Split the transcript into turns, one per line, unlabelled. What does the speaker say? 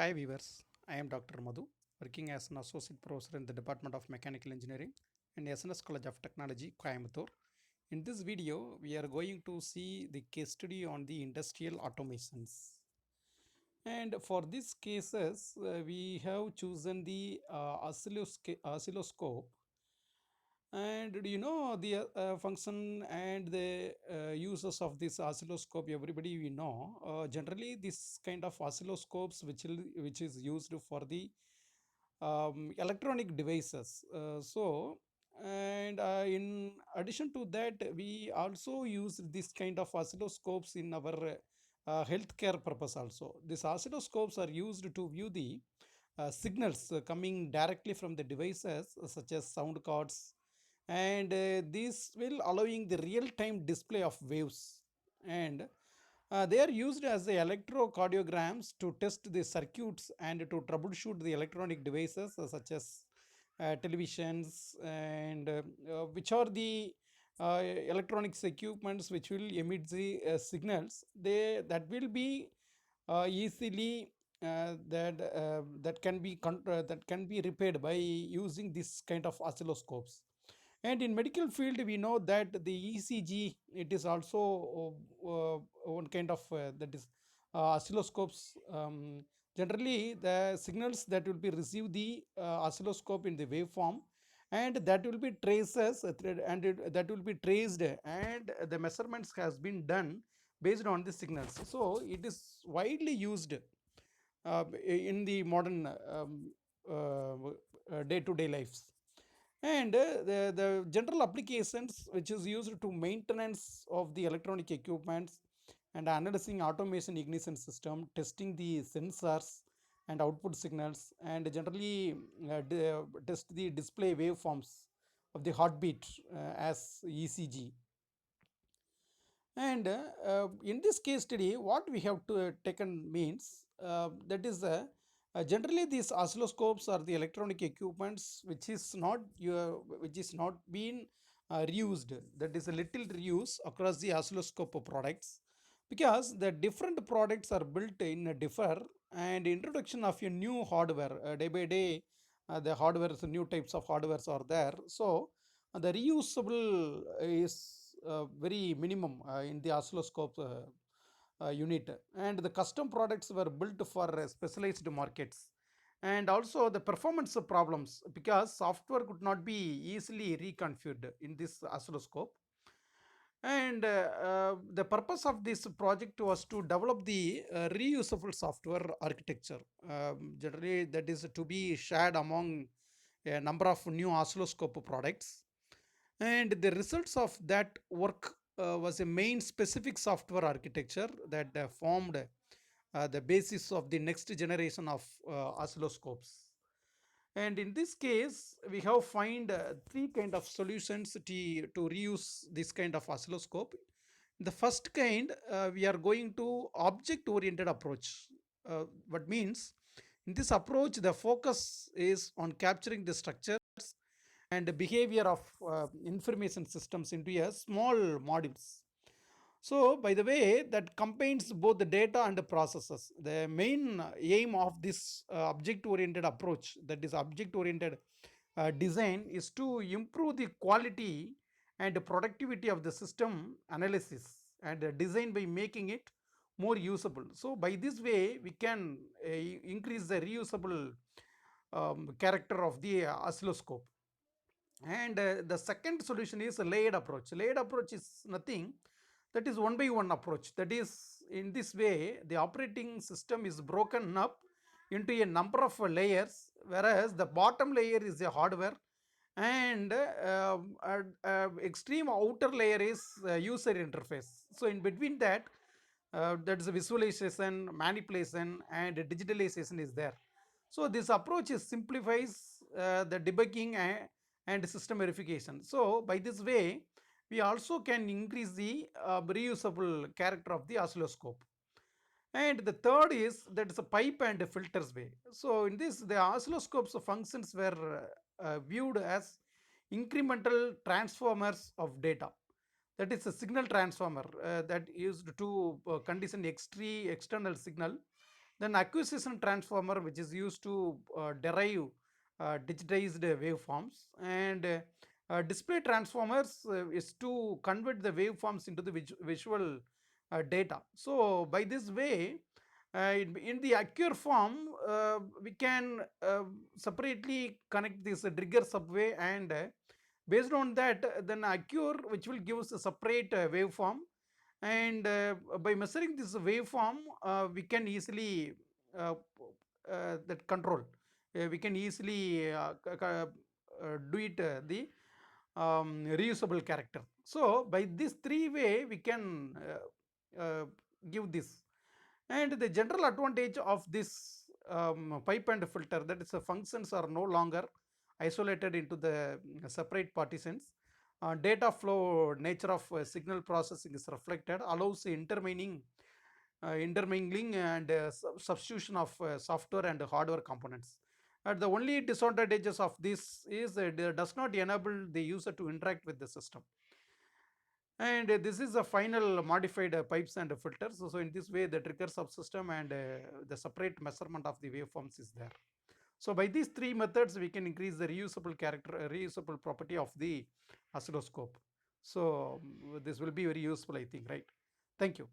Hi viewers, I am Dr. Madhu, working as an associate professor in the Department of Mechanical Engineering and SNS College of Technology, Coimbatore. In this video, we are going to see the case study on the industrial automations. And for these cases, we have chosen the oscilloscope. And do you know the function and the uses of this oscilloscope? Everybody we know. Generally, this kind of oscilloscopes, which is used for the electronic devices. In addition to that, we also use this kind of oscilloscopes in our healthcare purpose also. These oscilloscopes are used to view the signals coming directly from the devices such as sound cards, and this will allowing the real-time display of waves, and they are used as the electrocardiograms to test the circuits and to troubleshoot the electronic devices such as televisions and which are the electronics equipments which will emit the signals. They that will be easily that can be repaired by using this kind of oscilloscopes. And in medical field, we know that the ECG, it is also one kind of that is oscilloscopes. Generally, the signals that will be receive the oscilloscope in the waveform, and that will be traces that will be traced, and the measurements has been done based on the signals. So it is widely used in the modern day-to-day lives. And the general applications which is used to maintenance of the electronic equipments and analyzing automation ignition system, testing the sensors and output signals, and generally test the display waveforms of the heartbeat as ECG. And in this case study, what we have to taken means that is generally these oscilloscopes are the electronic equipments which is not being reused. That is a little reuse across the oscilloscope products, because the different products are built in a differ, and introduction of a new hardware day by day. The hardware, new types of hardwares are there. So the reusable is very minimum in the oscilloscope unit, and the custom products were built for specialized markets, and also the performance problems because software could not be easily reconfigured in this oscilloscope. And the purpose of this project was to develop the reusable software architecture, generally that is to be shared among a number of new oscilloscope products. And the results of that work was a main specific software architecture that formed the basis of the next generation of oscilloscopes. And in this case, we have find three kind of solutions to reuse this kind of oscilloscope. The first kind, we are going to object oriented approach. What means, in this approach, the focus is on capturing the structures and the behavior of information systems into a small modules. So, by the way, that combines both the data and the processes. The main aim of this object-oriented approach, that is object-oriented design, is to improve the quality and the productivity of the system analysis and design by making it more usable. So, by this way, we can increase the reusable character of the oscilloscope. And the second solution is a layered approach. Layered approach is nothing, that is one by one approach. That is, in this way, the operating system is broken up into a number of layers, whereas the bottom layer is a hardware, and extreme outer layer is user interface. So in between that, that is visualization, manipulation, and digitalization is there. So this approach is simplifies the debugging and system verification. So by this way, we also can increase the reusable character of the oscilloscope. And the third is that is a pipe and filters way. So in this, the oscilloscope's functions were viewed as incremental transformers of data. That is a signal transformer that used to condition external signal Then acquisition transformer, which is used to derive digitized waveforms, and display transformers is to convert the waveforms into the visual data. So by this way, in the Acure form, we can separately connect this trigger subway, and based on that, then Acure, which will give us a separate waveform, and by measuring this waveform, we can easily that control. We can easily do it the reusable character. So by this three way we can give this. And the general advantage of this pipe and filter, that is the functions are no longer isolated into the separate partitions. Data flow nature of signal processing is reflected, allows intermingling and substitution of software and hardware components. And the only disadvantages of this is that it does not enable the user to interact with the system. And this is the final modified pipes and filters. So in this way, the trigger subsystem and the separate measurement of the waveforms is there. So by these three methods, we can increase the reusable property of the oscilloscope. So this will be very useful, I think, right? Thank you.